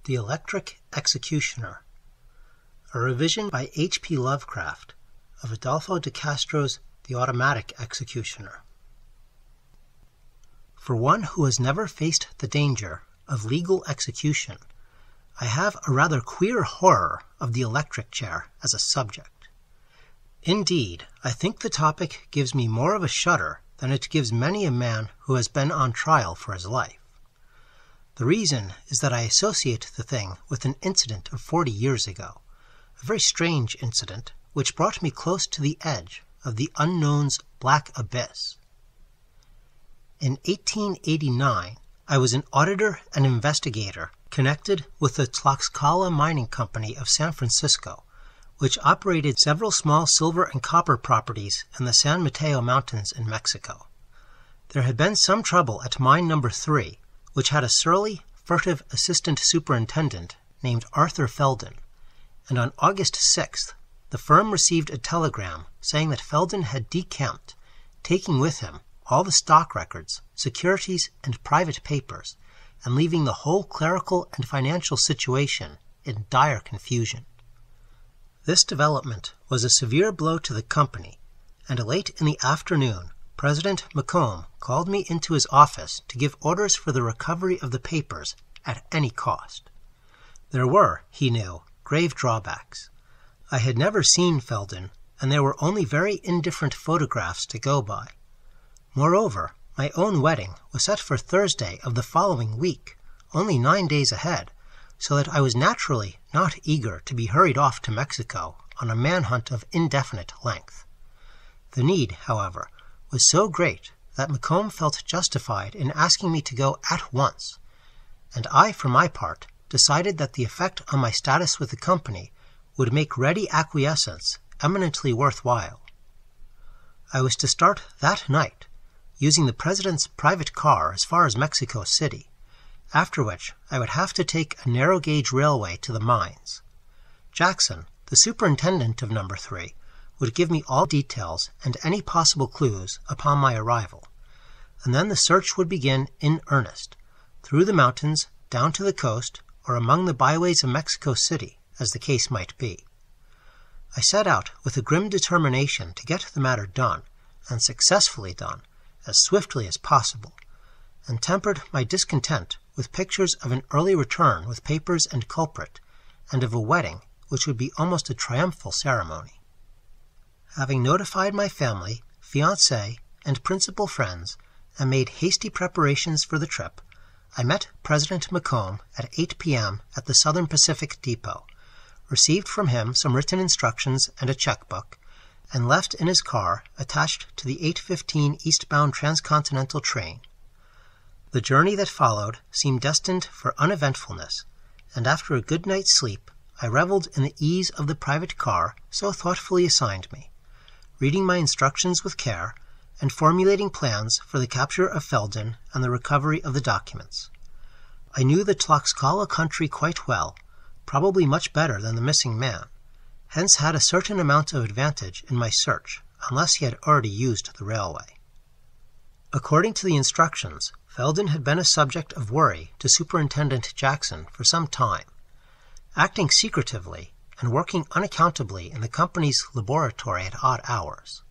The Electric Executioner, a revision by H.P. Lovecraft of Adolphe de Castro's The Automatic Executioner. For one who has never faced the danger of legal execution, I have a rather queer horror of the electric chair as a subject. Indeed, I think the topic gives me more of a shudder than it gives many a man who has been on trial for his life. The reason is that I associate the thing with an incident of 40 years ago, a very strange incident which brought me close to the edge of the unknown's black abyss. In 1889, I was an auditor and investigator connected with the Tlaxcala Mining Company of San Francisco, which operated several small silver and copper properties in the San Mateo Mountains in Mexico. There had been some trouble at Mine Number 3, which had a surly, furtive assistant superintendent named Arthur Felden, and on August 6th, the firm received a telegram saying that Felden had decamped, taking with him all the stock records, securities, and private papers, and leaving the whole clerical and financial situation in dire confusion. This development was a severe blow to the company, and late in the afternoon, President McComb called me into his office to give orders for the recovery of the papers at any cost. There were, he knew, grave drawbacks. I had never seen Felden, and there were only very indifferent photographs to go by. Moreover, my own wedding was set for Thursday of the following week, only 9 days ahead, so that I was naturally not eager to be hurried off to Mexico on a manhunt of indefinite length. The need, however, was so great that McComb felt justified in asking me to go at once, and I, for my part, decided that the effect on my status with the company would make ready acquiescence eminently worthwhile. I was to start that night, using the President's private car as far as Mexico City, after which I would have to take a narrow-gauge railway to the mines. Jackson, the superintendent of Number 3, would give me all details and any possible clues upon my arrival, and then the search would begin in earnest, through the mountains, down to the coast, or among the byways of Mexico City, as the case might be. I set out with a grim determination to get the matter done, and successfully done, as swiftly as possible, and tempered my discontent with pictures of an early return with papers and culprit, and of a wedding which would be almost a triumphal ceremony. Having notified my family, fiancé, and principal friends, and made hasty preparations for the trip, I met President McComb at 8 p.m. at the Southern Pacific Depot, received from him some written instructions and a checkbook, and left in his car attached to the 8:15 eastbound transcontinental train. The journey that followed seemed destined for uneventfulness, and after a good night's sleep, I reveled in the ease of the private car so thoughtfully assigned me, reading my instructions with care, and formulating plans for the capture of Felden and the recovery of the documents. I knew the Tlaxcala country quite well, probably much better than the missing man, hence had a certain amount of advantage in my search, unless he had already used the railway. According to the instructions, Felden had been a subject of worry to Superintendent Jackson for some time. Acting secretively and working unaccountably in the company's laboratory at odd hours.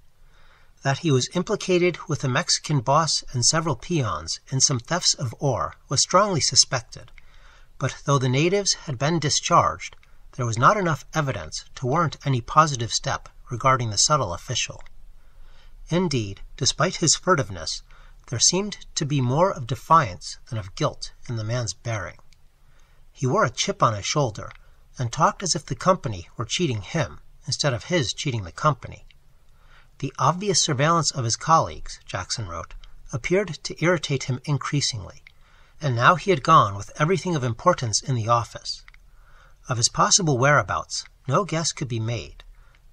That he was implicated with a Mexican boss and several peons in some thefts of ore was strongly suspected, but though the natives had been discharged, there was not enough evidence to warrant any positive step regarding the subtle official. Indeed, despite his furtiveness, there seemed to be more of defiance than of guilt in the man's bearing. He wore a chip on his shoulder, and talked as if the company were cheating him, instead of his cheating the company. The obvious surveillance of his colleagues, Jackson wrote, appeared to irritate him increasingly, and now he had gone with everything of importance in the office. Of his possible whereabouts, no guess could be made,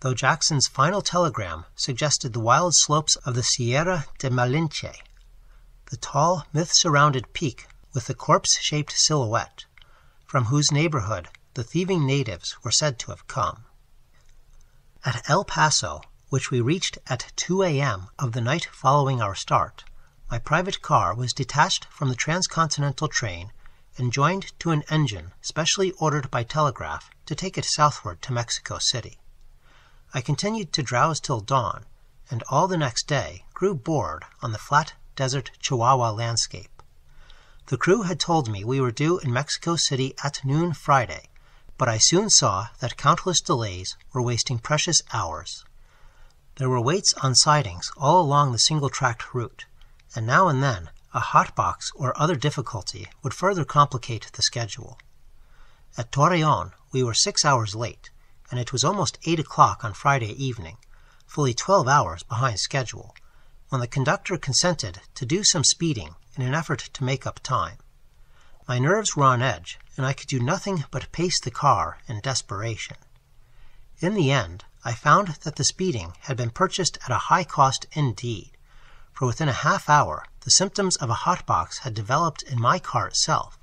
though Jackson's final telegram suggested the wild slopes of the Sierra de Malinche, the tall, myth-surrounded peak with the corpse-shaped silhouette, from whose neighborhood the thieving natives were said to have come. At El Paso, which we reached at 2 a.m. of the night following our start, my private car was detached from the transcontinental train and joined to an engine specially ordered by telegraph to take it southward to Mexico City. I continued to drowse till dawn, and all the next day grew bored on the flat desert Chihuahua landscape. The crew had told me we were due in Mexico City at noon Friday, but I soon saw that countless delays were wasting precious hours. There were waits on sidings all along the single-tracked route, and now and then a hotbox or other difficulty would further complicate the schedule. At Torreon we were 6 hours late, and it was almost 8 o'clock on Friday evening, fully 12 hours behind schedule, when the conductor consented to do some speeding in an effort to make up time. My nerves were on edge, and I could do nothing but pace the car in desperation. In the end, I found that the speeding had been purchased at a high cost indeed, for within a half hour the symptoms of a hotbox had developed in my car itself,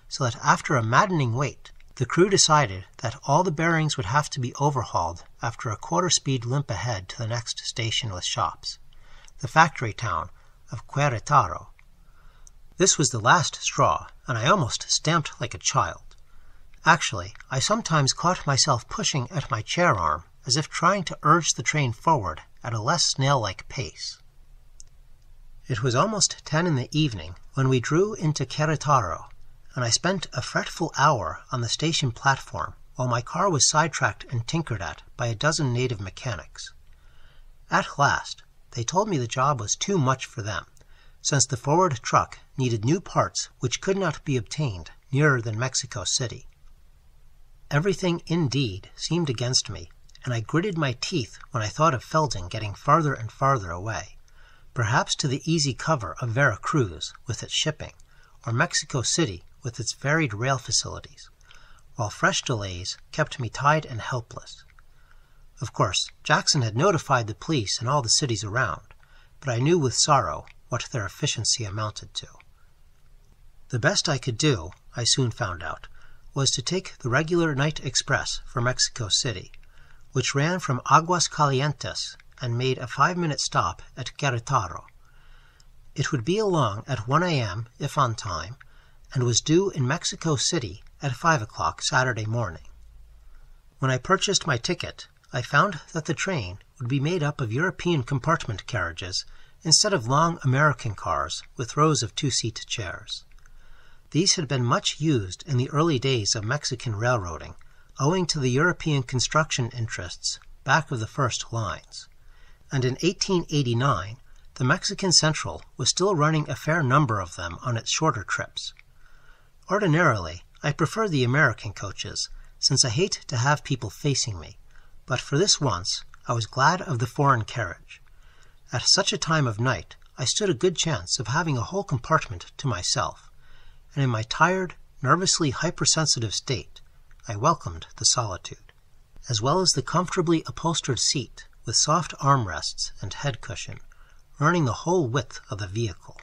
so that after a maddening wait, the crew decided that all the bearings would have to be overhauled after a quarter-speed limp ahead to the next station with shops, the factory town of Querétaro. This was the last straw, and I almost stamped like a child. Actually, I sometimes caught myself pushing at my chair arm as if trying to urge the train forward at a less snail-like pace. It was almost 10 in the evening when we drew into Querétaro, and I spent a fretful hour on the station platform while my car was sidetracked and tinkered at by a dozen native mechanics. At last, they told me the job was too much for them, since the forward truck needed new parts which could not be obtained nearer than Mexico City. Everything, indeed, seemed against me, and I gritted my teeth when I thought of Felding getting farther and farther away, perhaps to the easy cover of Vera Cruz with its shipping, or Mexico City with its varied rail facilities, while fresh delays kept me tied and helpless. Of course, Jackson had notified the police in all the cities around, but I knew with sorrow what their efficiency amounted to. The best I could do, I soon found out, was to take the regular night express for Mexico City, which ran from Aguas Calientes and made a 5-minute stop at Querétaro. It would be along at 1 a.m. if on time, and was due in Mexico City at 5 o'clock Saturday morning. When I purchased my ticket, I found that the train would be made up of European compartment carriages instead of long American cars with rows of 2-seat chairs. These had been much used in the early days of Mexican railroading, owing to the European construction interests back of the first lines, and in 1889 the Mexican Central was still running a fair number of them on its shorter trips. Ordinarily, I prefer the American coaches, since I hate to have people facing me, but for this once I was glad of the foreign carriage. At such a time of night I stood a good chance of having a whole compartment to myself, and in my tired, nervously hypersensitive state, I welcomed the solitude, as well as the comfortably upholstered seat with soft armrests and head cushion, running the whole width of the vehicle.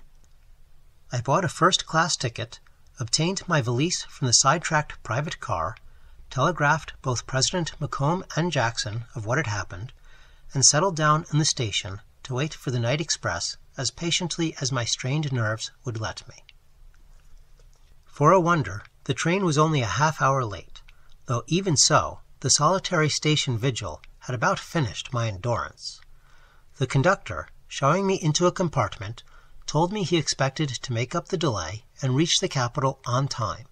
I bought a first-class ticket, obtained my valise from the sidetracked private car, telegraphed both President Macomb and Jackson of what had happened, and settled down in the station to wait for the night express as patiently as my strained nerves would let me. For a wonder, the train was only a half-hour late, though even so, the solitary station vigil had about finished my endurance. The conductor, showing me into a compartment, told me he expected to make up the delay and reach the capital on time,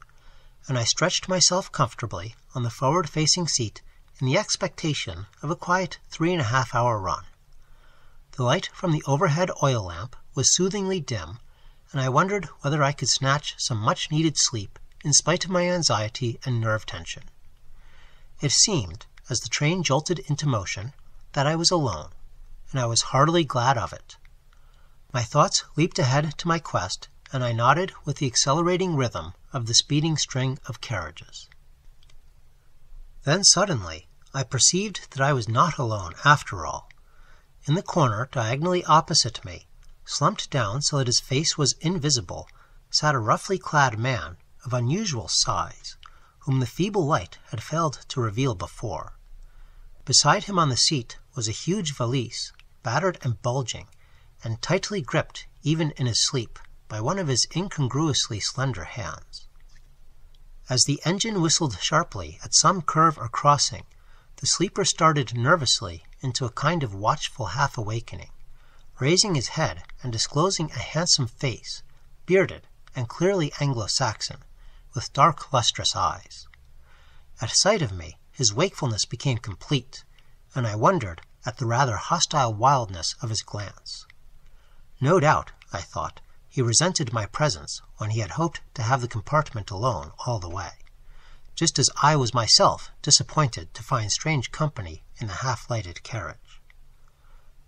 and I stretched myself comfortably on the forward-facing seat in the expectation of a quiet 3.5-hour run. The light from the overhead oil lamp was soothingly dim, and I wondered whether I could snatch some much-needed sleep in spite of my anxiety and nerve tension. It seemed, as the train jolted into motion, that I was alone, and I was heartily glad of it. My thoughts leaped ahead to my quest, and I nodded with the accelerating rhythm of the speeding string of carriages. Then suddenly I perceived that I was not alone after all. In the corner diagonally opposite me, slumped down so that his face was invisible, sat a roughly clad man of unusual size, whom the feeble light had failed to reveal before. Beside him on the seat was a huge valise, battered and bulging, and tightly gripped even in his sleep by one of his incongruously slender hands. As the engine whistled sharply at some curve or crossing, the sleeper started nervously into a kind of watchful half-awakening, raising his head and disclosing a handsome face, bearded and clearly Anglo-Saxon, with dark lustrous eyes. At sight of me, his wakefulness became complete, and I wondered at the rather hostile wildness of his glance. No doubt, I thought, he resented my presence when he had hoped to have the compartment alone all the way, just as I was myself disappointed to find strange company in the half-lighted carriage.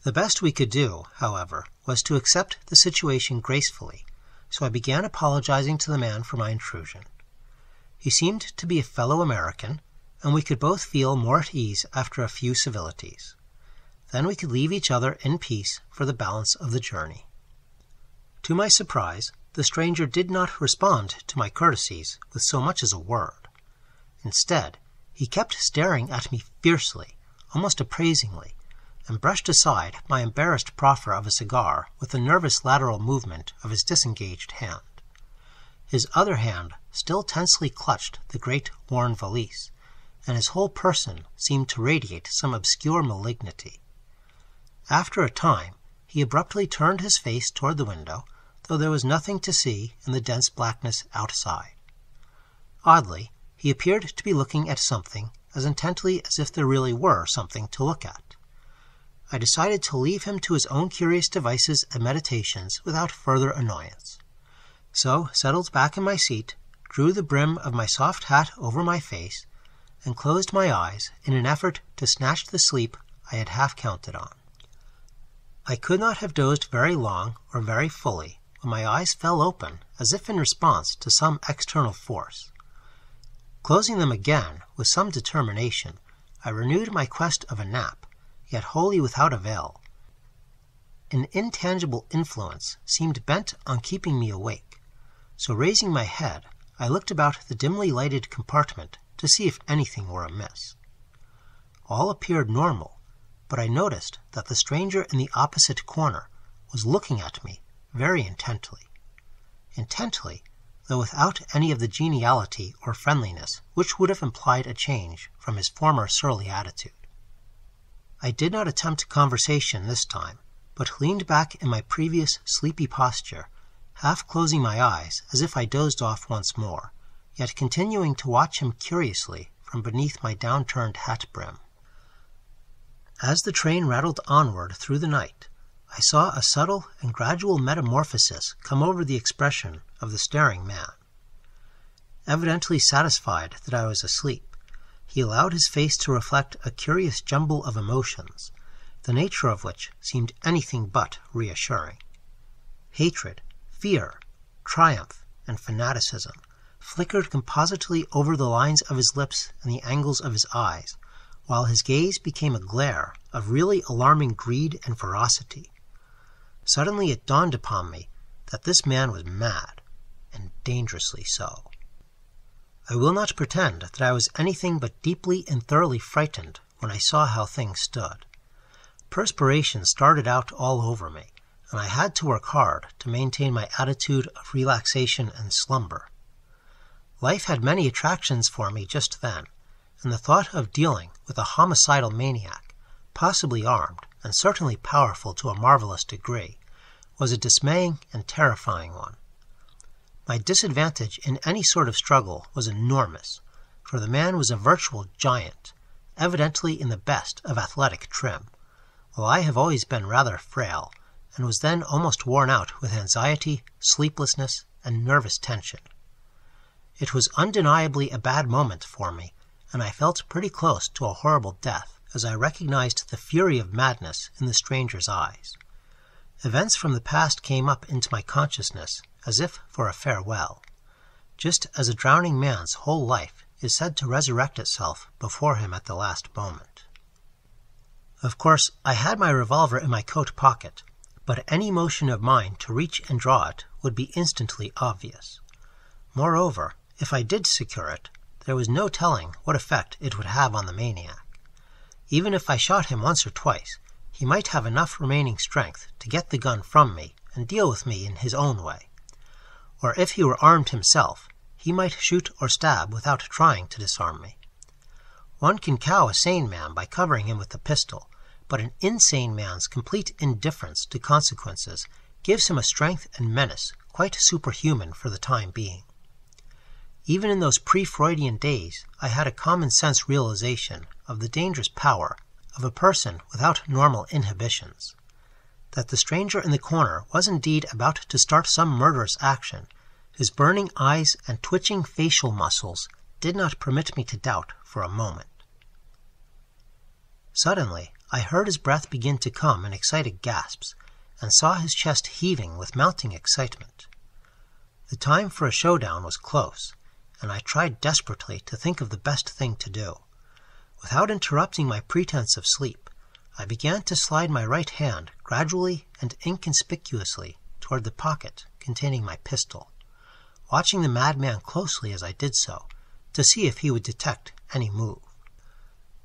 The best we could do, however, was to accept the situation gracefully, so I began apologizing to the man for my intrusion. He seemed to be a fellow American, and we could both feel more at ease after a few civilities. Then we could leave each other in peace for the balance of the journey. To my surprise, the stranger did not respond to my courtesies with so much as a word. Instead, he kept staring at me fiercely, almost appraisingly, and brushed aside my embarrassed proffer of a cigar with a nervous lateral movement of his disengaged hand. His other hand still tensely clutched the great worn valise, and his whole person seemed to radiate some obscure malignity. After a time, he abruptly turned his face toward the window, though there was nothing to see in the dense blackness outside. Oddly, he appeared to be looking at something as intently as if there really were something to look at. I decided to leave him to his own curious devices and meditations without further annoyance. So settled back in my seat, drew the brim of my soft hat over my face, and closed my eyes in an effort to snatch the sleep I had half counted on. I could not have dozed very long or very fully when my eyes fell open as if in response to some external force. Closing them again with some determination, I renewed my quest of a nap, yet wholly without avail. An intangible influence seemed bent on keeping me awake, so raising my head, I looked about the dimly lighted compartment to see if anything were amiss. All appeared normal, but I noticed that the stranger in the opposite corner was looking at me very intently. Intently, though without any of the geniality or friendliness which would have implied a change from his former surly attitude. I did not attempt conversation this time, but leaned back in my previous sleepy posture, half closing my eyes as if I dozed off once more, yet continuing to watch him curiously from beneath my downturned hat brim. As the train rattled onward through the night, I saw a subtle and gradual metamorphosis come over the expression of the staring man. Evidently satisfied that I was asleep, he allowed his face to reflect a curious jumble of emotions, the nature of which seemed anything but reassuring. Hatred, fear, triumph, and fanaticism flickered compositely over the lines of his lips and the angles of his eyes, while his gaze became a glare of really alarming greed and ferocity. Suddenly it dawned upon me that this man was mad, and dangerously so. I will not pretend that I was anything but deeply and thoroughly frightened when I saw how things stood. Perspiration started out all over me, and I had to work hard to maintain my attitude of relaxation and slumber. Life had many attractions for me just then, and the thought of dealing with a homicidal maniac, possibly armed and certainly powerful to a marvelous degree, was a dismaying and terrifying one. My disadvantage in any sort of struggle was enormous, for the man was a virtual giant, evidently in the best of athletic trim, while I have always been rather frail, and was then almost worn out with anxiety, sleeplessness, and nervous tension. It was undeniably a bad moment for me, and I felt pretty close to a horrible death as I recognized the fury of madness in the stranger's eyes. Events from the past came up into my consciousness as if for a farewell, just as a drowning man's whole life is said to resurrect itself before him at the last moment. Of course, I had my revolver in my coat pocket, but any motion of mine to reach and draw it would be instantly obvious. Moreover, if I did secure it, there was no telling what effect it would have on the maniac. Even if I shot him once or twice, he might have enough remaining strength to get the gun from me and deal with me in his own way. Or if he were armed himself, he might shoot or stab without trying to disarm me. One can cow a sane man by covering him with a pistol, but an insane man's complete indifference to consequences gives him a strength and menace quite superhuman for the time being. Even in those pre-Freudian days, I had a common-sense realization of the dangerous power of a person without normal inhibitions. That the stranger in the corner was indeed about to start some murderous action, his burning eyes and twitching facial muscles did not permit me to doubt for a moment. Suddenly, I heard his breath begin to come in excited gasps, and saw his chest heaving with mounting excitement. The time for a showdown was close, and I tried desperately to think of the best thing to do. Without interrupting my pretense of sleep, I began to slide my right hand gradually and inconspicuously toward the pocket containing my pistol, watching the madman closely as I did so, to see if he would detect any move.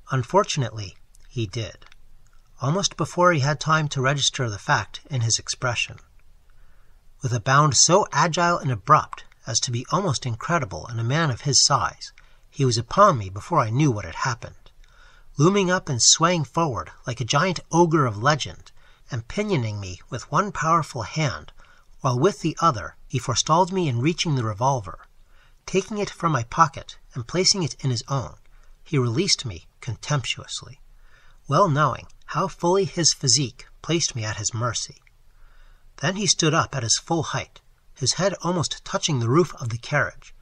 Unfortunately, he did, almost before he had time to register the fact in his expression. With a bound so agile and abrupt as to be almost incredible in a man of his size, he was upon me before I knew what had happened, looming up and swaying forward like a giant ogre of legend, and pinioning me with one powerful hand, while with the other he forestalled me in reaching the revolver. Taking it from my pocket and placing it in his own, he released me contemptuously, well knowing how fully his physique placed me at his mercy. Then he stood up at his full height, his head almost touching the roof of the carriage,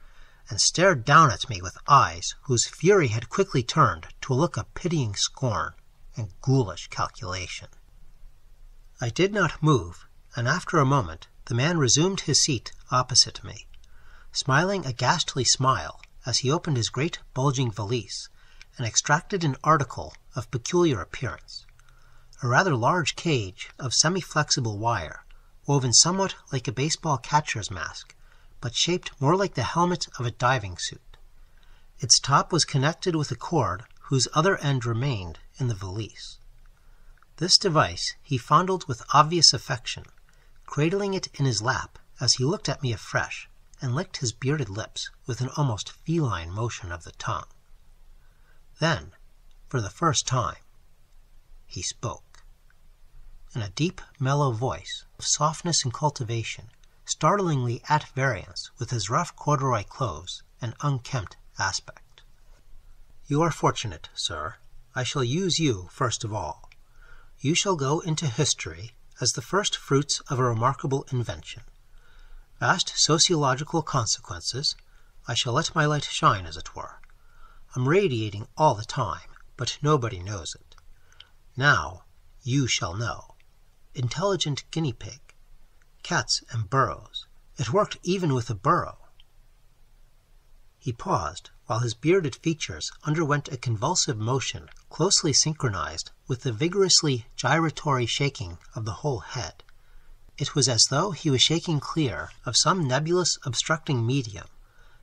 and stared down at me with eyes whose fury had quickly turned to a look of pitying scorn and ghoulish calculation. I did not move, and after a moment the man resumed his seat opposite me, smiling a ghastly smile as he opened his great bulging valise and extracted an article of peculiar appearance, a rather large cage of semi-flexible wire, woven somewhat like a baseball catcher's mask, but shaped more like the helmet of a diving suit. Its top was connected with a cord whose other end remained in the valise. This device he fondled with obvious affection, cradling it in his lap as he looked at me afresh and licked his bearded lips with an almost feline motion of the tongue. Then, for the first time, he spoke. In a deep, mellow voice of softness and cultivation, startlingly at variance with his rough corduroy clothes and unkempt aspect. "You are fortunate, sir. I shall use you first of all. You shall go into history as the first fruits of a remarkable invention. Vast sociological consequences. I shall let my light shine, as it were. I'm radiating all the time, but nobody knows it. Now you shall know. Intelligent guinea pig. Cats and burrows. It worked even with a burrow." He paused, while his bearded features underwent a convulsive motion closely synchronized with the vigorously gyratory shaking of the whole head. It was as though he was shaking clear of some nebulous obstructing medium,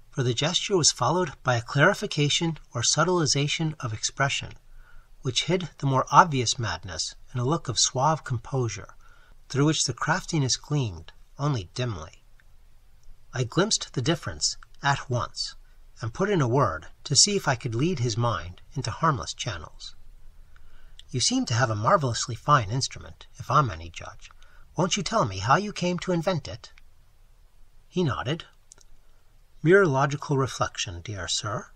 for the gesture was followed by a clarification or subtilization of expression, which hid the more obvious madness in a look of suave composure, through which the craftiness gleamed only dimly. I glimpsed the difference at once, and put in a word to see if I could lead his mind into harmless channels. "You seem to have a marvelously fine instrument, if I'm any judge. Won't you tell me how you came to invent it?" He nodded. "Mere logical reflection, dear sir.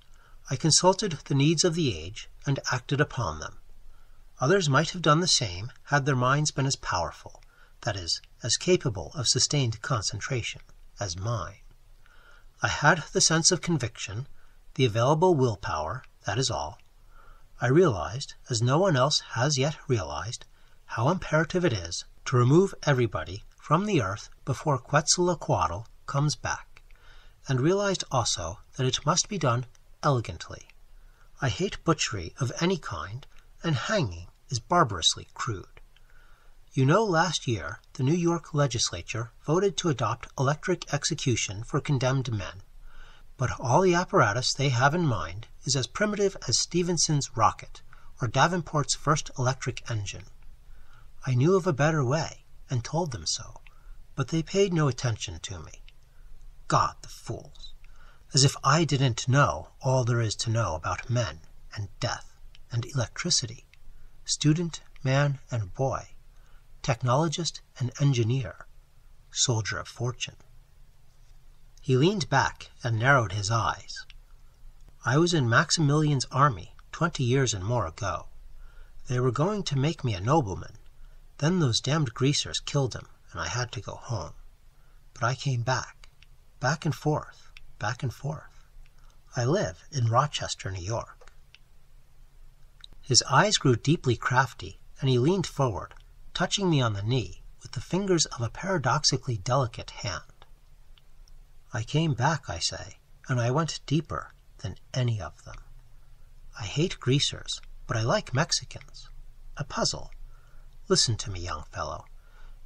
I consulted the needs of the age and acted upon them. Others might have done the same had their minds been as powerful, that is, as capable of sustained concentration, as mine. I had the sense of conviction, the available willpower, that is all. I realized, as no one else has yet realized, how imperative it is to remove everybody from the earth before Quetzalcoatl comes back, and realized also that it must be done elegantly. I hate butchery of any kind, and hanging is barbarously crude. You know, last year the New York legislature voted to adopt electric execution for condemned men, but all the apparatus they have in mind is as primitive as Stephenson's rocket or Davenport's first electric engine. I knew of a better way, and told them so, but they paid no attention to me. God, the fools! as if I didn't know all there is to know about men and death and electricity, student, man, and boy, technologist and engineer, soldier of fortune. He leaned back and narrowed his eyes. I was in Maximilian's army 20 years and more ago. They were going to make me a nobleman. Then those damned greasers killed him, and I had to go home. But I came back and forth, back and forth. I live in Rochester, New York. His eyes grew deeply crafty, and he leaned forward, touching me on the knee with the fingers of a paradoxically delicate hand. I came back, I say, and I went deeper than any of them. I hate greasers, but I like Mexicans. A puzzle. Listen to me, young fellow.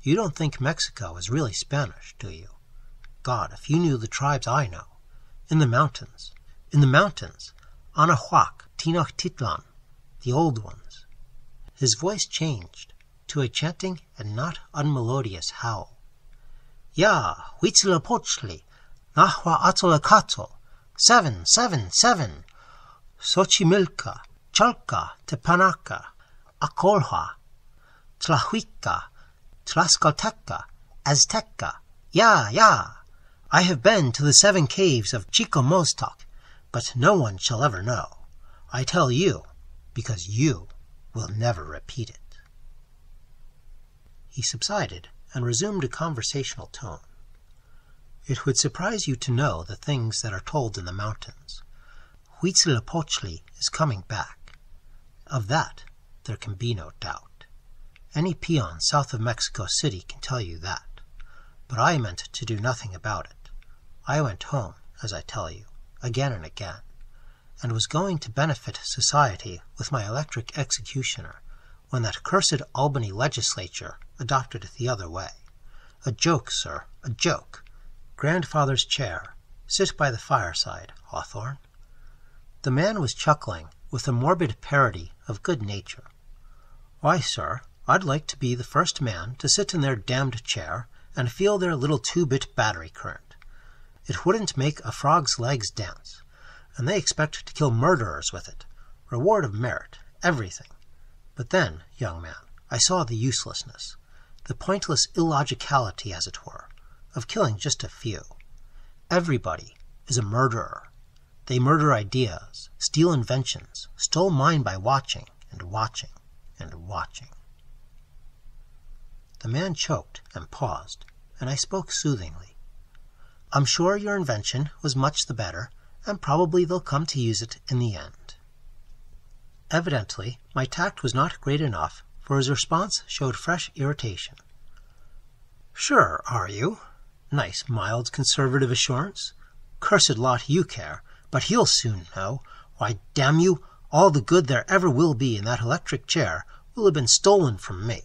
You don't think Mexico is really Spanish, do you? God, if you knew the tribes I know. In the mountains. Anahuac, Tenochtitlan, the old ones. His voice changed to a chanting and not unmelodious howl. Ya, Huitzilopochtli, Nahuatl, 7, 7, 7. Xochimilca, Chalca, Tepanaca, Acolhua, Tlahuica, Tlaxcalteca, Azteca. Ya, ya. I have been to the 7 caves of Chico-Moztoc, but no one shall ever know. I tell you, because you will never repeat it. He subsided and resumed a conversational tone. It would surprise you to know the things that are told in the mountains. Huitzilopochtli is coming back. Of that, there can be no doubt. Any peon south of Mexico City can tell you that. But I meant to do nothing about it. I went home, as I tell you, again and again, and was going to benefit society with my electric executioner when that cursed Albany legislature adopted it the other way. A joke, sir, a joke. Grandfather's chair. Sit by the fireside, Hawthorne. The man was chuckling with a morbid parody of good nature. Why, sir, I'd like to be the first man to sit in their damned chair and feel their little 2-bit battery current. It wouldn't make a frog's legs dance, and they expect to kill murderers with it. Reward of merit, everything. But then, young man, I saw the uselessness, the pointless illogicality, as it were, of killing just a few. Everybody is a murderer. They murder ideas, steal inventions, stole mine by watching and watching and watching. The man choked and paused, and I spoke soothingly. I'm sure your invention was much the better, and probably they'll come to use it in the end. Evidently, my tact was not great enough, for his response showed fresh irritation. Sure, are you? Nice, mild, conservative assurance. Cursed lot you care, but he'll soon know. Why, damn you, all the good there ever will be in that electric chair will have been stolen from me.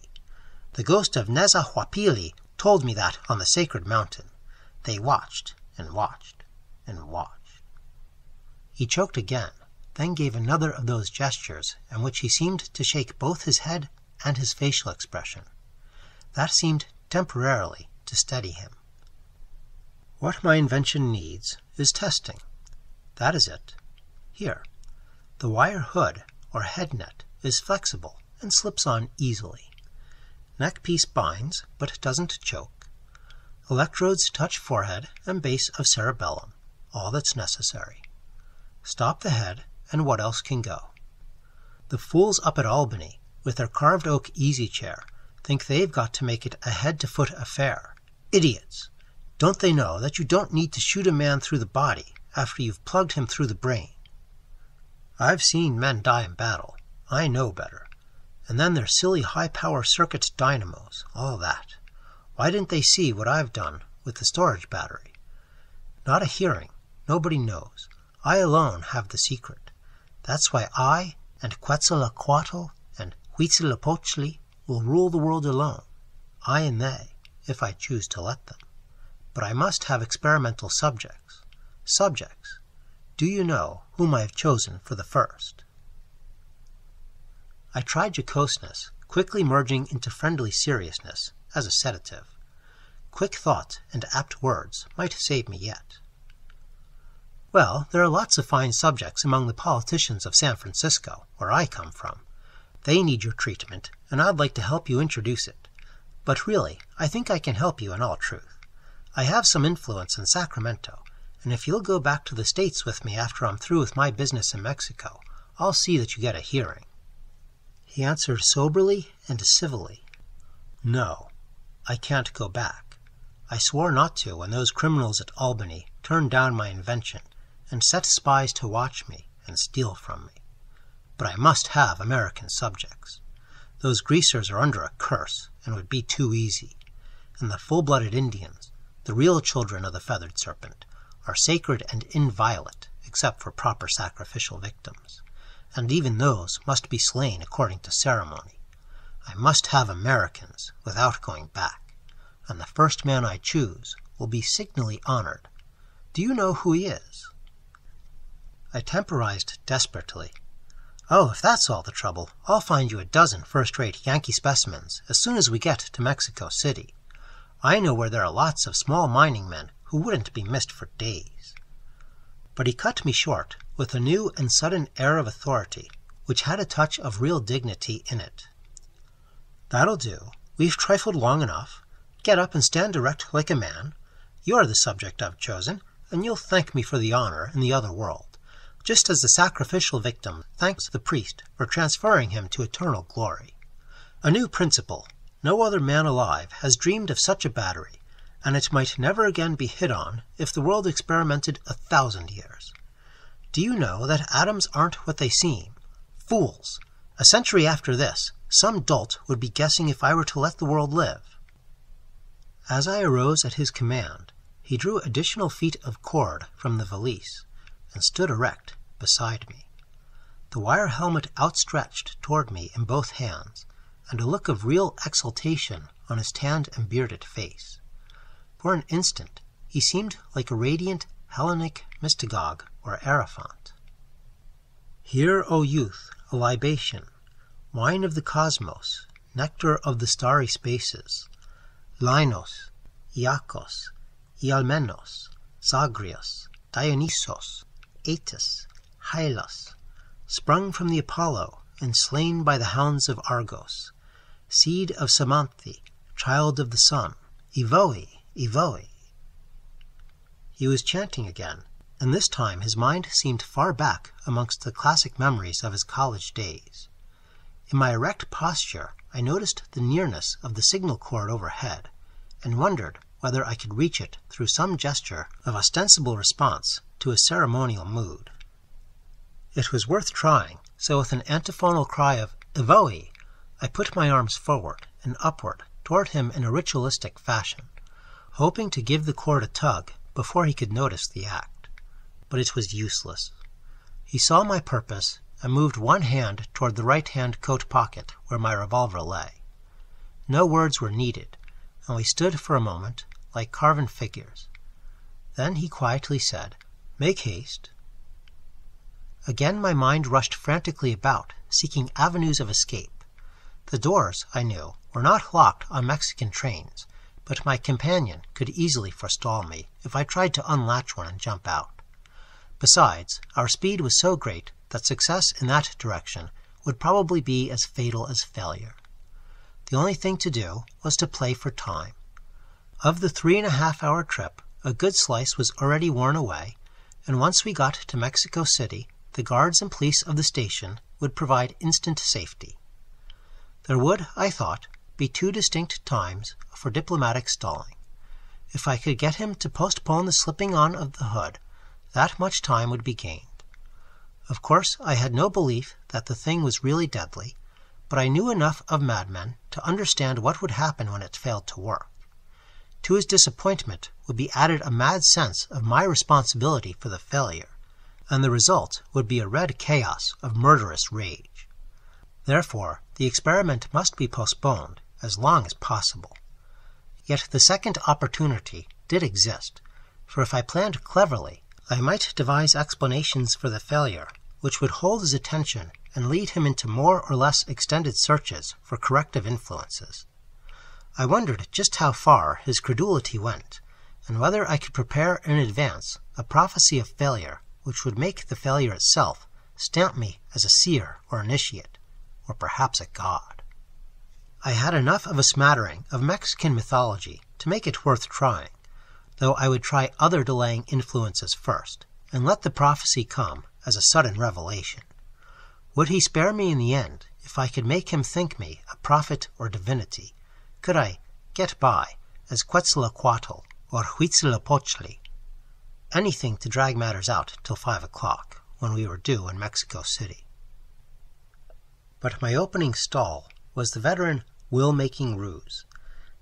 The ghost of Nezahualcóyotl told me that on the sacred mountain. They watched and watched and watched. He choked again, then gave another of those gestures in which he seemed to shake both his head and his facial expression. That seemed temporarily to steady him. What my invention needs is testing. That is it. Here. The wire hood, or head net, is flexible and slips on easily. Neckpiece binds, but doesn't choke. Electrodes touch forehead and base of cerebellum, all that's necessary. Stop the head, and what else can go? The fools up at Albany, with their carved oak easy chair, think they've got to make it a head-to-foot affair. Idiots! Don't they know that you don't need to shoot a man through the body after you've plugged him through the brain? I've seen men die in battle. I know better. And then their silly high-power circuit dynamos, all that. Why didn't they see what I've done with the storage battery? Not a hearing. Nobody knows. I alone have the secret. That's why I and Quetzalcoatl and Huitzilopochtli will rule the world alone. I and they, if I choose to let them. But I must have experimental subjects. Subjects. Do you know whom I have chosen for the first? I tried jocoseness, quickly merging into friendly seriousness, as a sedative. Quick thought and apt words might save me yet. Well, there are lots of fine subjects among the politicians of San Francisco, where I come from. They need your treatment, and I'd like to help you introduce it. But really, I think I can help you in all truth. I have some influence in Sacramento, and if you'll go back to the States with me after I'm through with my business in Mexico, I'll see that you get a hearing." He answered soberly and civilly, "No, I can't go back. I swore not to when those criminals at Albany turned down my invention and set spies to watch me and steal from me. But I must have American subjects. Those greasers are under a curse and would be too easy, and the full-blooded Indians, the real children of the feathered serpent, are sacred and inviolate except for proper sacrificial victims, and even those must be slain according to ceremony. I must have Americans without going back, and the first man I choose will be signally honored. Do you know who he is?" I temporized desperately. "Oh, if that's all the trouble, I'll find you a dozen first-rate Yankee specimens as soon as we get to Mexico City. I know where there are lots of small mining men who wouldn't be missed for days." But he cut me short with a new and sudden air of authority, which had a touch of real dignity in it. "That'll do. We've trifled long enough. Get up and stand erect like a man. You're the subject I've chosen, and you'll thank me for the honor in the other world, just as the sacrificial victim thanks the priest for transferring him to eternal glory. A new principle. No other man alive has dreamed of such a battery, and it might never again be hit on if the world experimented 1,000 years. Do you know that atoms aren't what they seem? Fools! A century after this, some dolt would be guessing if I were to let the world live." As I arose at his command, he drew additional feet of cord from the valise and stood erect beside me, the wire helmet outstretched toward me in both hands, and a look of real exultation on his tanned and bearded face. For an instant, he seemed like a radiant Hellenic mystagogue or Arafant. "Here, O youth, a libation, wine of the cosmos, nectar of the starry spaces, Linos, Iacchos, Ialmenos, Zagreus, Dionysos, Atys, Hylas, sprung from the Apollo and slain by the hounds of Argos, seed of Samanthe, child of the sun, Evoe, Evoe." He was chanting again, and this time his mind seemed far back amongst the classic memories of his college days. In my erect posture, I noticed the nearness of the signal cord overhead, and wondered whether I could reach it through some gesture of ostensible response to his ceremonial mood. It was worth trying, so with an antiphonal cry of "Evoe," I put my arms forward and upward toward him in a ritualistic fashion, hoping to give the cord a tug before he could notice the act. But it was useless. He saw my purpose and moved one hand toward the right-hand coat pocket where my revolver lay. No words were needed, and we stood for a moment like carven figures. Then he quietly said, "Make haste." Again my mind rushed frantically about, seeking avenues of escape. The doors, I knew, were not locked on Mexican trains, but my companion could easily forestall me if I tried to unlatch one and jump out. Besides, our speed was so great that success in that direction would probably be as fatal as failure. The only thing to do was to play for time. Of the 3.5-hour trip, a good slice was already worn away, and once we got to Mexico City, the guards and police of the station would provide instant safety. There would, I thought, be 2 distinct times for diplomatic stalling. If I could get him to postpone the slipping on of the hood, that much time would be gained. Of course, I had no belief that the thing was really deadly, but I knew enough of madmen to understand what would happen when it failed to work. To his disappointment would be added a mad sense of my responsibility for the failure, and the result would be a red chaos of murderous rage. Therefore, the experiment must be postponed as long as possible. Yet the second opportunity did exist, for if I planned cleverly, I might devise explanations for the failure which would hold his attention and lead him into more or less extended searches for corrective influences. I wondered just how far his credulity went, and whether I could prepare in advance a prophecy of failure which would make the failure itself stamp me as a seer or initiate, or perhaps a god. I had enough of a smattering of Mexican mythology to make it worth trying, though I would try other delaying influences first, and let the prophecy come as a sudden revelation. Would he spare me in the end if I could make him think me a prophet or divinity? Could I get by as Quetzalcoatl or Huitzilopochtli? Anything to drag matters out till 5 o'clock, when we were due in Mexico City. But my opening stall was the veteran will-making ruse.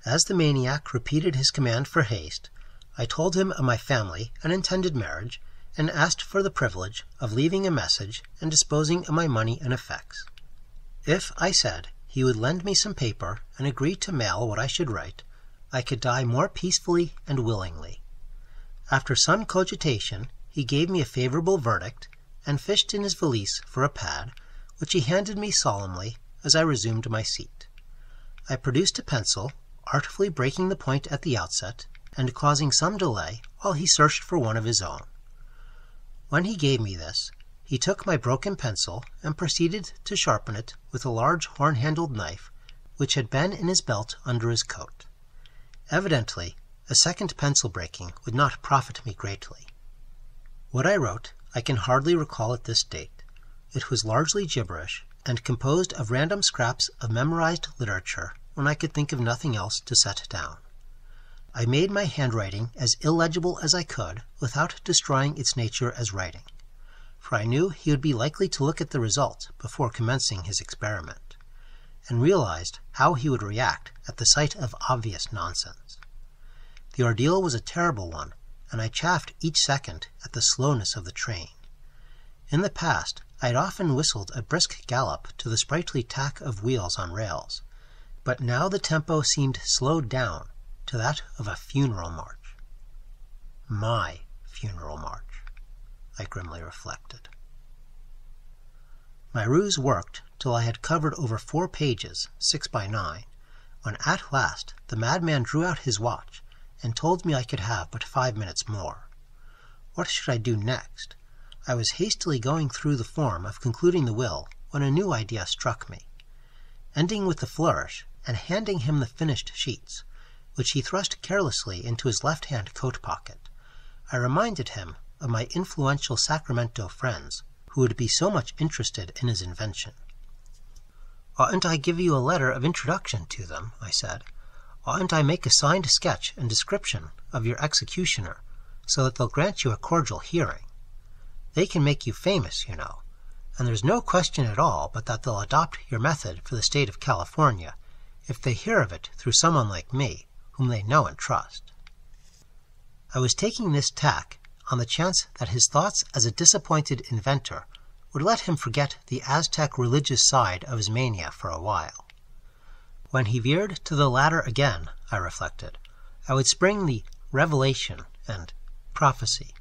As the maniac repeated his command for haste, I told him of my family and intended marriage, and asked for the privilege of leaving a message and disposing of my money and effects. If, I said, he would lend me some paper and agree to mail what I should write, I could die more peacefully and willingly. After some cogitation, he gave me a favorable verdict, and fished in his valise for a pad, which he handed me solemnly as I resumed my seat. I produced a pencil, artfully breaking the point at the outset, and causing some delay while he searched for one of his own. When he gave me this, he took my broken pencil and proceeded to sharpen it with a large horn-handled knife which had been in his belt under his coat. Evidently, a second pencil breaking would not profit me greatly. What I wrote I can hardly recall at this date. It was largely gibberish, and composed of random scraps of memorized literature when I could think of nothing else to set down. I made my handwriting as illegible as I could without destroying its nature as writing, for I knew he would be likely to look at the result before commencing his experiment, and realized how he would react at the sight of obvious nonsense. The ordeal was a terrible one, and I chafed each second at the slowness of the train. In the past, I had often whistled a brisk gallop to the sprightly tack of wheels on rails, but now the tempo seemed slowed down to that of a funeral march. My funeral march, I grimly reflected. My ruse worked till I had covered over 4 pages, 6 by 9, when at last the madman drew out his watch and told me I could have but 5 minutes more. What should I do next? I was hastily going through the form of concluding the will when a new idea struck me. Ending with the flourish and handing him the finished sheets, which he thrust carelessly into his left-hand coat pocket, I reminded him of my influential Sacramento friends who would be so much interested in his invention. "Oughtn't I give you a letter of introduction to them?" I said. "Oughtn't I make a signed sketch and description of your executioner, so that they'll grant you a cordial hearing? They can make you famous, you know, and there's no question at all but that they'll adopt your method for the state of California if they hear of it through someone like me, whom they know and trust." I was taking this tack on the chance that his thoughts as a disappointed inventor would let him forget the Aztec religious side of his mania for a while. When he veered to the latter again, I reflected, I would spring the revelation and prophecy.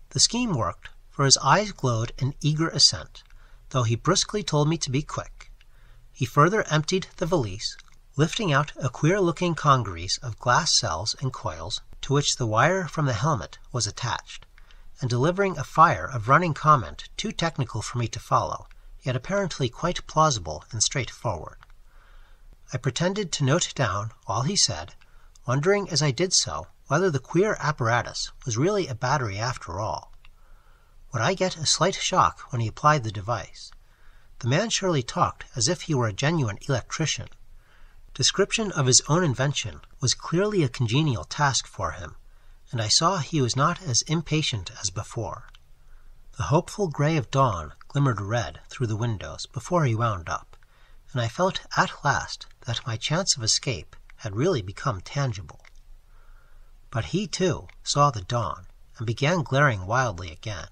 The scheme worked, for his eyes glowed in eager assent, though he brusquely told me to be quick. He further emptied the valise, lifting out a queer-looking congeries of glass cells and coils to which the wire from the helmet was attached, and delivering a fire of running comment too technical for me to follow, yet apparently quite plausible and straightforward. I pretended to note down all he said, wondering as I did so whether the queer apparatus was really a battery after all. Would I get a slight shock when he applied the device? The man surely talked as if he were a genuine electrician. Description of his own invention was clearly a congenial task for him, and I saw he was not as impatient as before. The hopeful gray of dawn glimmered red through the windows before he wound up, and I felt at last that my chance of escape had really become tangible. But he, too, saw the dawn, and began glaring wildly again.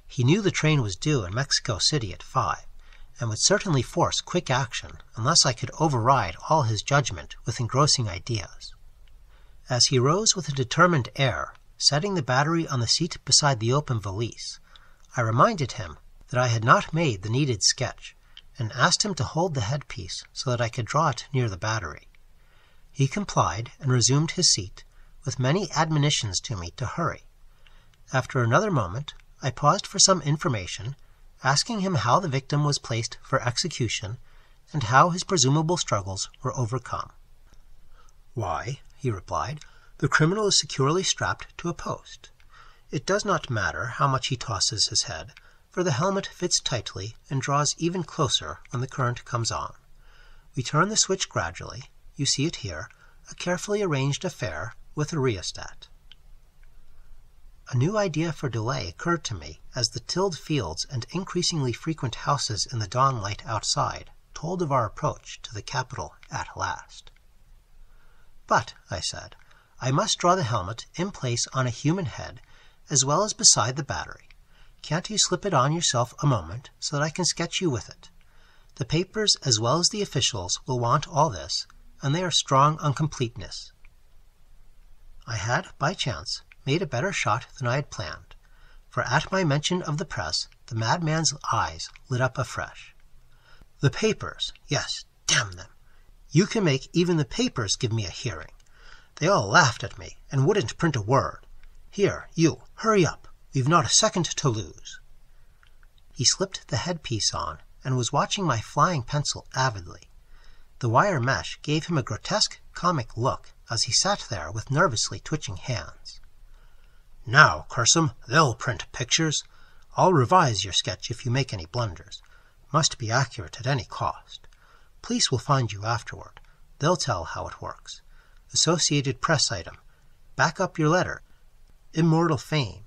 He knew the train was due in Mexico City at 5, and would certainly force quick action unless I could override all his judgment with engrossing ideas. As he rose with a determined air, setting the battery on the seat beside the open valise, I reminded him that I had not made the needed sketch, and asked him to hold the headpiece so that I could draw it near the battery. He complied and resumed his seat, with many admonitions to me to hurry. After another moment, I paused for some information, asking him how the victim was placed for execution and how his presumable struggles were overcome. "Why," he replied, "the criminal is securely strapped to a post. It does not matter how much he tosses his head, for the helmet fits tightly and draws even closer when the current comes on. We turn the switch gradually. You see it here, a carefully arranged affair with a rheostat." A new idea for delay occurred to me as the tilled fields and increasingly frequent houses in the dawn light outside told of our approach to the capital at last. "But," I said, "I must draw the helmet in place on a human head as well as beside the battery. Can't you slip it on yourself a moment so that I can sketch you with it? The papers as well as the officials will want all this, and they are strong on completeness." I had, by chance, made a better shot than I had planned, for at my mention of the press, the madman's eyes lit up afresh. "The papers, yes, damn them! You can make even the papers give me a hearing. They all laughed at me and wouldn't print a word. Here, you, hurry up. We've not a second to lose." He slipped the headpiece on and was watching my flying pencil avidly. The wire mesh gave him a grotesque, comic look as he sat there with nervously twitching hands. "Now, curse 'em, they'll print pictures. I'll revise your sketch if you make any blunders. Must be accurate at any cost. Police will find you afterward. They'll tell how it works. Associated Press item. Back up your letter. Immortal fame.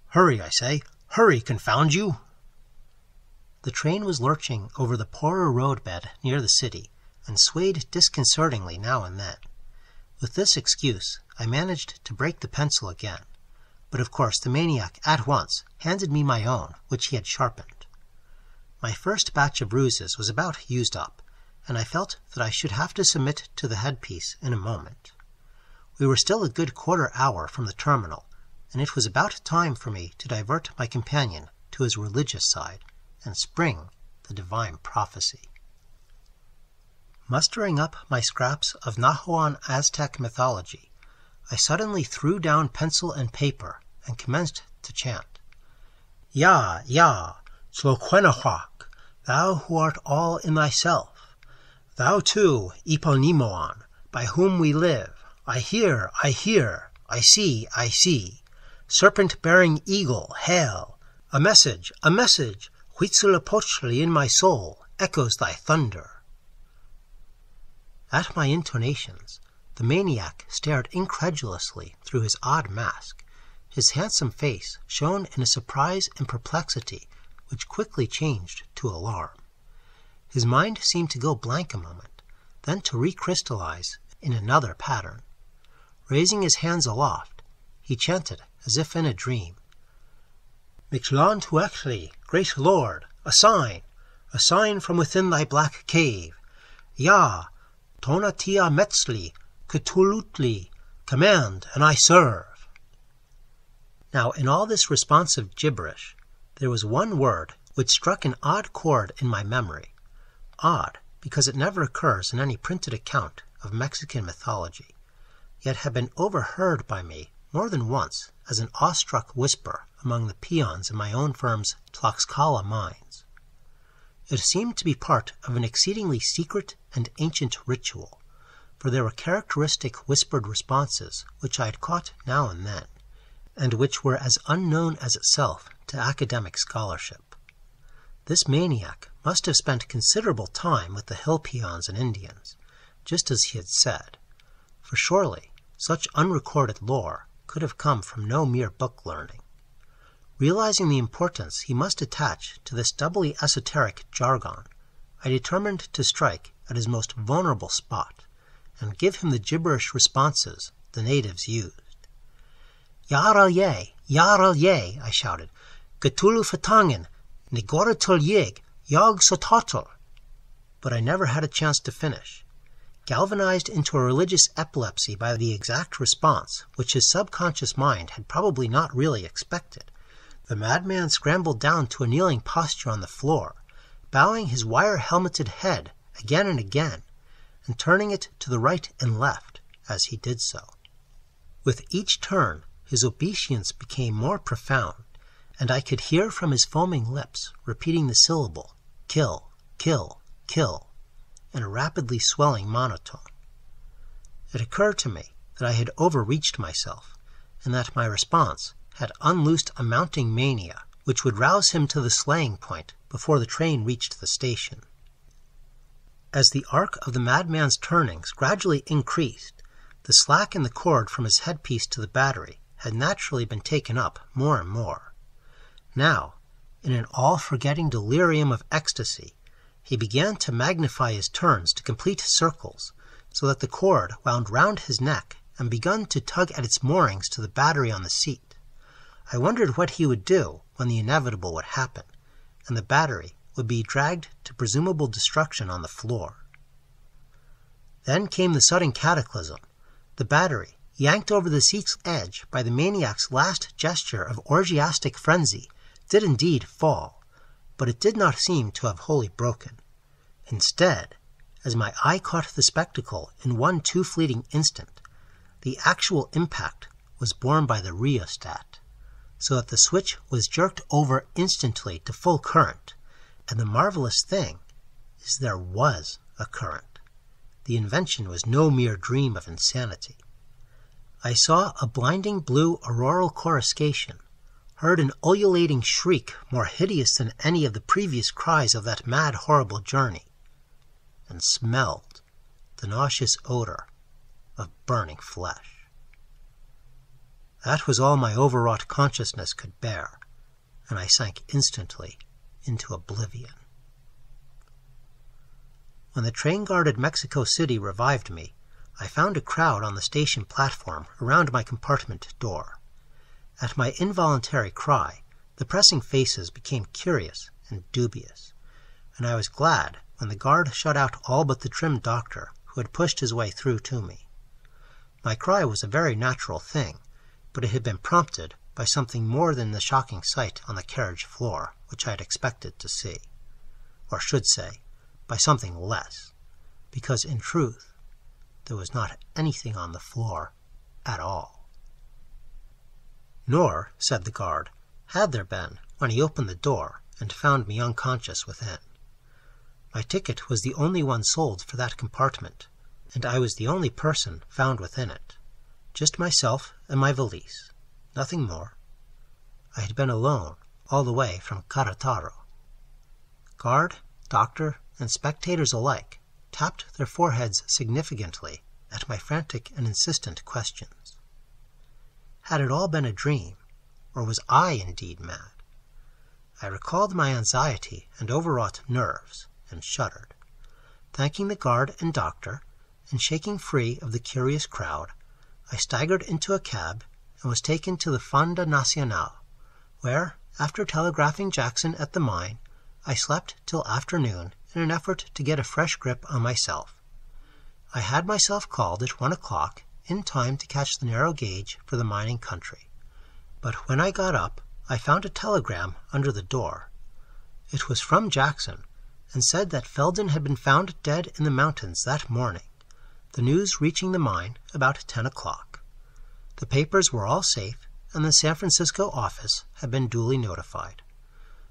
Hurry, I say. Hurry, confound you!" The train was lurching over the poorer roadbed near the city and swayed disconcertingly now and then. With this excuse, I managed to break the pencil again, but of course the maniac at once handed me my own, which he had sharpened. My first batch of ruses was about used up, and I felt that I should have to submit to the headpiece in a moment. We were still a good quarter hour from the terminal, and it was about time for me to divert my companion to his religious side and spring the divine prophecy. Mustering up my scraps of Nahuan Aztec mythology, I suddenly threw down pencil and paper and commenced to chant. "Ya, ya, Tzloquenahuac, thou who art all in thyself, thou too, Eponimoan, by whom we live, I hear, I see, serpent-bearing eagle, hail, a message, Huitzilopochtli in my soul, echoes thy thunder." At my intonations, the maniac stared incredulously through his odd mask. His handsome face shone in a surprise and perplexity which quickly changed to alarm. His mind seemed to go blank a moment, then to recrystallize in another pattern. Raising his hands aloft, he chanted as if in a dream. "Niguratl-Yig, great lord, a sign from within thy black cave. Ya, Tonatiuh-Metztli, Cthulhu, command, and I serve." Now, in all this responsive gibberish, there was one word which struck an odd chord in my memory. Odd, because it never occurs in any printed account of Mexican mythology, yet had been overheard by me more than once as an awestruck whisper among the peons in my own firm's Tlaxcala mines. It seemed to be part of an exceedingly secret and ancient ritual, for there were characteristic whispered responses which I had caught now and then, and which were as unknown as itself to academic scholarship. This maniac must have spent considerable time with the hill peons and Indians, just as he had said, for surely such unrecorded lore could have come from no mere book learning. Realizing the importance he must attach to this doubly esoteric jargon, I determined to strike at his most vulnerable spot and give him the gibberish responses the natives used. "Yarral-Yay, I shouted. "Cthulhu-Fatangan, Niguratl-Yig, Yog-Sototl." But I never had a chance to finish. Galvanized into a religious epilepsy by the exact response, which his subconscious mind had probably not really expected, the madman scrambled down to a kneeling posture on the floor, bowing his wire-helmeted head again and again, and turning it to the right and left as he did so. With each turn, his obeisance became more profound, and I could hear from his foaming lips repeating the syllable, kill, kill, kill, in a rapidly swelling monotone. It occurred to me that I had overreached myself, and that my response had unloosed a mounting mania which would rouse him to the slaying point before the train reached the station. As the arc of the madman's turnings gradually increased, the slack in the cord from his headpiece to the battery had naturally been taken up more and more. Now, in an all-forgetting delirium of ecstasy, he began to magnify his turns to complete circles, so that the cord wound round his neck and begun to tug at its moorings to the battery on the seat. I wondered what he would do when the inevitable would happen, and the battery would be dragged to presumable destruction on the floor. Then came the sudden cataclysm. The battery, yanked over the seat's edge by the maniac's last gesture of orgiastic frenzy, did indeed fall, but it did not seem to have wholly broken. Instead, as my eye caught the spectacle in one too fleeting instant, the actual impact was borne by the rheostat, so that the switch was jerked over instantly to full current, and the marvelous thing is there was a current. The invention was no mere dream of insanity. I saw a blinding blue auroral coruscation, heard an ululating shriek more hideous than any of the previous cries of that mad, horrible journey, and smelled the nauseous odor of burning flesh. That was all my overwrought consciousness could bear, and I sank instantly into oblivion. When the train-guarded Mexico City revived me, I found a crowd on the station platform around my compartment door. At my involuntary cry, the pressing faces became curious and dubious, and I was glad when the guard shut out all but the trim doctor who had pushed his way through to me. My cry was a very natural thing, but it had been prompted by something more than the shocking sight on the carriage floor which I had expected to see. Or should say, by something less, because in truth, there was not anything on the floor at all. Nor, said the guard, had there been when he opened the door and found me unconscious within. My ticket was the only one sold for that compartment, and I was the only person found within it. Just myself and my valise, nothing more. I had been alone all the way from Querétaro. Guard, doctor, and spectators alike tapped their foreheads significantly at my frantic and insistent questions. Had it all been a dream, or was I indeed mad? I recalled my anxiety and overwrought nerves, and shuddered. Thanking the guard and doctor, and shaking free of the curious crowd, I staggered into a cab and was taken to the Fonda Nacional, where, after telegraphing Jackson at the mine, I slept till afternoon in an effort to get a fresh grip on myself. I had myself called at 1 o'clock in time to catch the narrow gauge for the mining country, but when I got up I found a telegram under the door. It was from Jackson, and said that Felden had been found dead in the mountains that morning, the news reaching the mine about 10 o'clock. The papers were all safe, and the San Francisco office had been duly notified.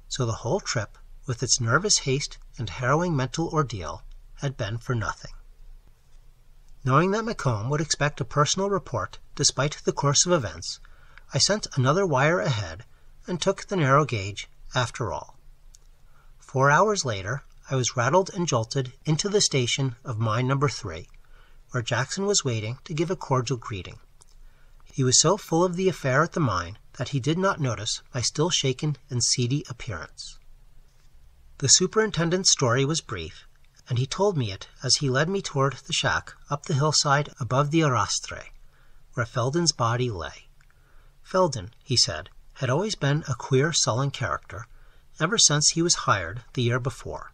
So the whole trip, with its nervous haste and harrowing mental ordeal, had been for nothing. Knowing that Macomb would expect a personal report despite the course of events, I sent another wire ahead and took the narrow gauge after all. 4 hours later, I was rattled and jolted into the station of Mine No. 3, where Jackson was waiting to give a cordial greeting. He was so full of the affair at the mine that he did not notice my still shaken and seedy appearance. The superintendent's story was brief, and he told me it as he led me toward the shack up the hillside above the Arrastre, where Felden's body lay. Felden, he said, had always been a queer, sullen character, ever since he was hired the year before,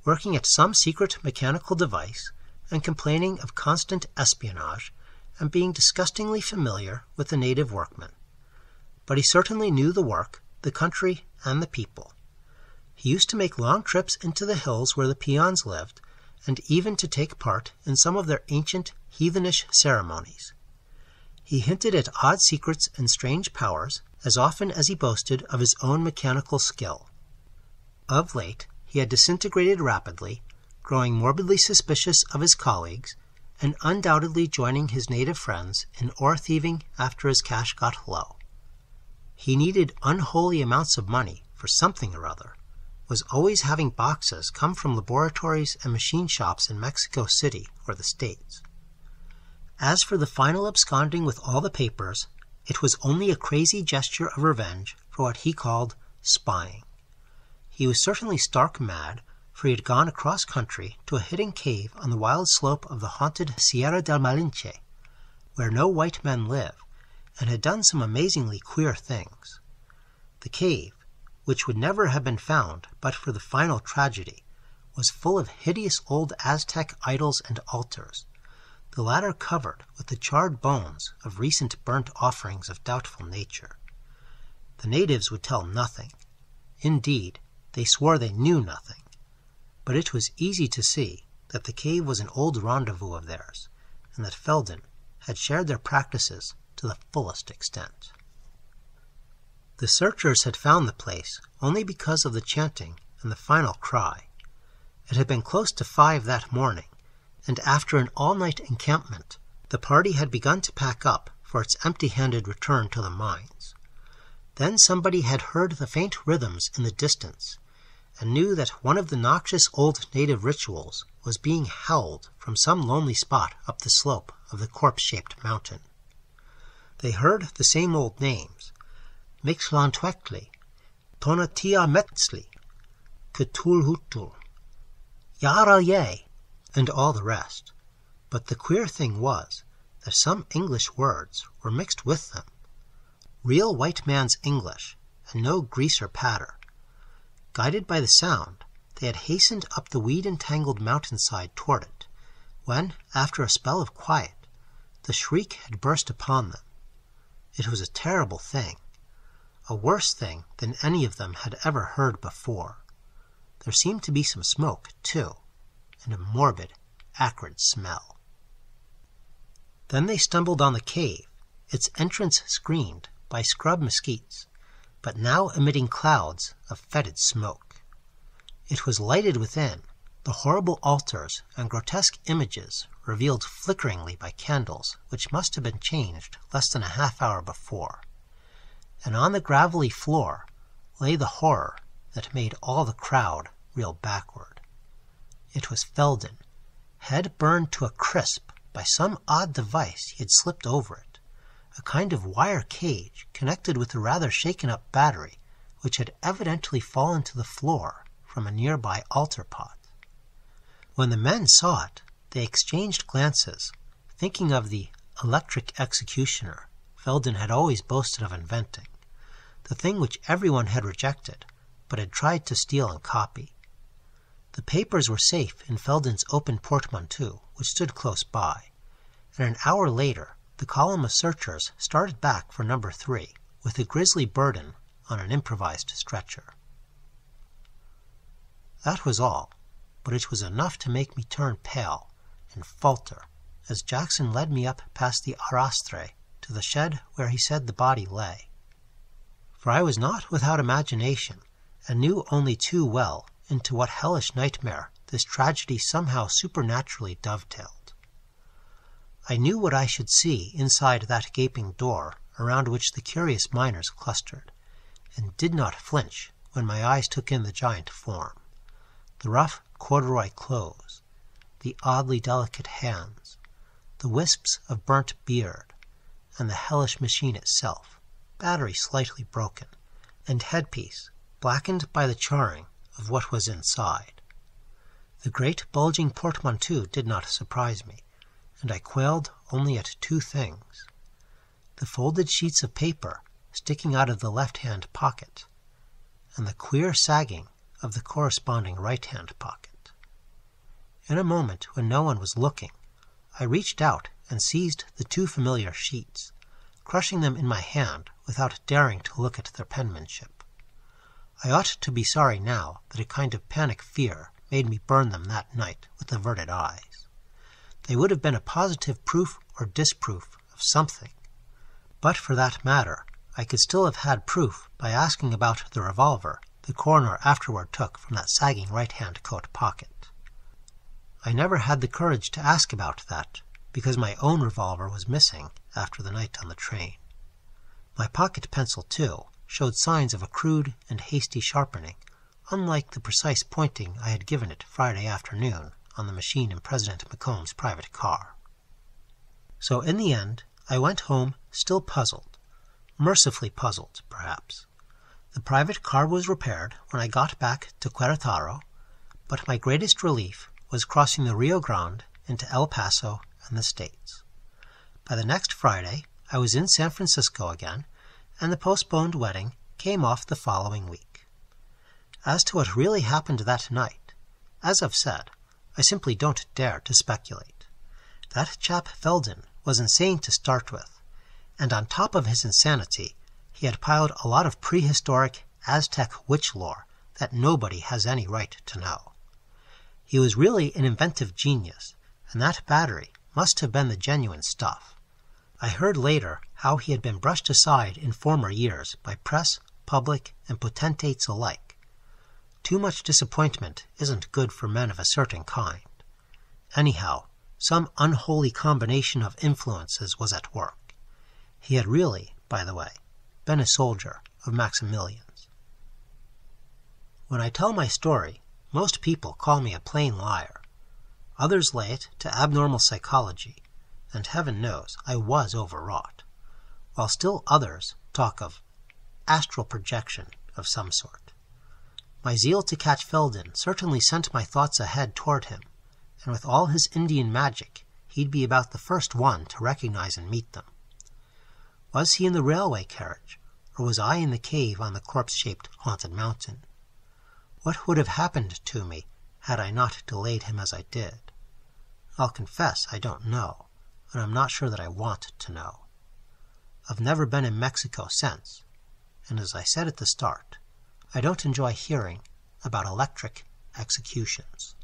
working at some secret mechanical device and complaining of constant espionage and being disgustingly familiar with the native workmen. But he certainly knew the work, the country, and the people. He used to make long trips into the hills where the peons lived, and even to take part in some of their ancient heathenish ceremonies. He hinted at odd secrets and strange powers as often as he boasted of his own mechanical skill. Of late, he had disintegrated rapidly, growing morbidly suspicious of his colleagues, and undoubtedly joining his native friends in ore-thieving after his cash got low. He needed unholy amounts of money for something or other, was always having boxes come from laboratories and machine shops in Mexico City or the States. As for the final absconding with all the papers, it was only a crazy gesture of revenge for what he called spying. He was certainly stark mad, for he had gone across country to a hidden cave on the wild slope of the haunted Sierra del Malinche, where no white men live, and had done some amazingly queer things. The cave, which would never have been found but for the final tragedy, was full of hideous old Aztec idols and altars, the latter covered with the charred bones of recent burnt offerings of doubtful nature. The natives would tell nothing. Indeed, they swore they knew nothing. But it was easy to see that the cave was an old rendezvous of theirs, and that Feldon had shared their practices to the fullest extent. The searchers had found the place only because of the chanting and the final cry. It had been close to 5 that morning, and after an all-night encampment, the party had begun to pack up for its empty-handed return to the mines. Then somebody had heard the faint rhythms in the distance, and knew that one of the noxious old native rituals was being howled from some lonely spot up the slope of the corpse-shaped mountain. They heard the same old names, Mictlantecuhtli, Tonatiuh-Metztli, Cthulhuchtli, Niguratl-Yig, and all the rest. But the queer thing was that some English words were mixed with them. Real white man's English, and no grease or patter. Guided by the sound, they had hastened up the weed-entangled mountainside toward it, when, after a spell of quiet, the shriek had burst upon them. It was a terrible thing, a worse thing than any of them had ever heard before. There seemed to be some smoke, too, and a morbid, acrid smell. Then they stumbled on the cave, its entrance screened by scrub mesquites, but now emitting clouds of fetid smoke. It was lighted within, the horrible altars and grotesque images revealed flickeringly by candles which must have been changed less than a half-hour before. And on the gravelly floor lay the horror that made all the crowd reel backward. It was Feldon, head burned to a crisp by some odd device he had slipped over it, a kind of wire cage connected with a rather shaken-up battery which had evidently fallen to the floor from a nearby altar pot. When the men saw it, they exchanged glances, thinking of the electric executioner Feldon had always boasted of inventing, the thing which everyone had rejected, but had tried to steal and copy. The papers were safe in Feldon's open portmanteau, which stood close by, and an hour later the column of searchers started back for number 3, with a grisly burden on an improvised stretcher. That was all, but it was enough to make me turn pale and falter as Jackson led me up past the arrastre to the shed where he said the body lay. For I was not without imagination, and knew only too well into what hellish nightmare this tragedy somehow supernaturally dovetailed. I knew what I should see inside that gaping door around which the curious miners clustered, and did not flinch when my eyes took in the giant form, the rough corduroy clothes, the oddly delicate hands, the wisps of burnt beard, and the hellish machine itself, battery slightly broken, and headpiece blackened by the charring of what was inside. The great bulging portmanteau did not surprise me, and I quailed only at 2 things: the folded sheets of paper sticking out of the left-hand pocket, and the queer sagging of the corresponding right-hand pocket. In a moment when no one was looking, I reached out and seized the 2 familiar sheets, crushing them in my hand without daring to look at their penmanship. I ought to be sorry now that a kind of panic fear made me burn them that night with averted eyes. They would have been a positive proof or disproof of something, But for that matter, I could still have had proof by asking about the revolver the coroner afterward took from that sagging right-hand coat pocket. I never had the courage to ask about that, because my own revolver was missing after the night on the train. My pocket pencil, too, showed signs of a crude and hasty sharpening, unlike the precise pointing I had given it Friday afternoon on the machine in President McComb's private car. So in the end, I went home still puzzled. Mercifully puzzled, perhaps. The private car was repaired when I got back to Querétaro, but my greatest relief was crossing the Rio Grande into El Paso and the States. By the next Friday, I was in San Francisco again, and the postponed wedding came off the following week. As to what really happened that night, as I've said, I simply don't dare to speculate. That chap Felden was insane to start with, and on top of his insanity, he had piled a lot of prehistoric Aztec witch lore that nobody has any right to know. He was really an inventive genius, and that battery must have been the genuine stuff. I heard later how he had been brushed aside in former years by press, public, and potentates alike. Too much disappointment isn't good for men of a certain kind. Anyhow, some unholy combination of influences was at work. He had really, by the way, been a soldier of Maximilian's. When I tell my story, most people call me a plain liar. Others lay it to abnormal psychology, and heaven knows I was overwrought, while still others talk of astral projection of some sort. My zeal to catch Felden certainly sent my thoughts ahead toward him, and with all his Indian magic, he'd be about the first one to recognize and meet them. Was he in the railway carriage, or was I in the cave on the corpse-shaped haunted mountain? What would have happened to me had I not delayed him as I did? I'll confess I don't know, and I'm not sure that I want to know. I've never been in Mexico since, and as I said at the start, I don't enjoy hearing about electric executions.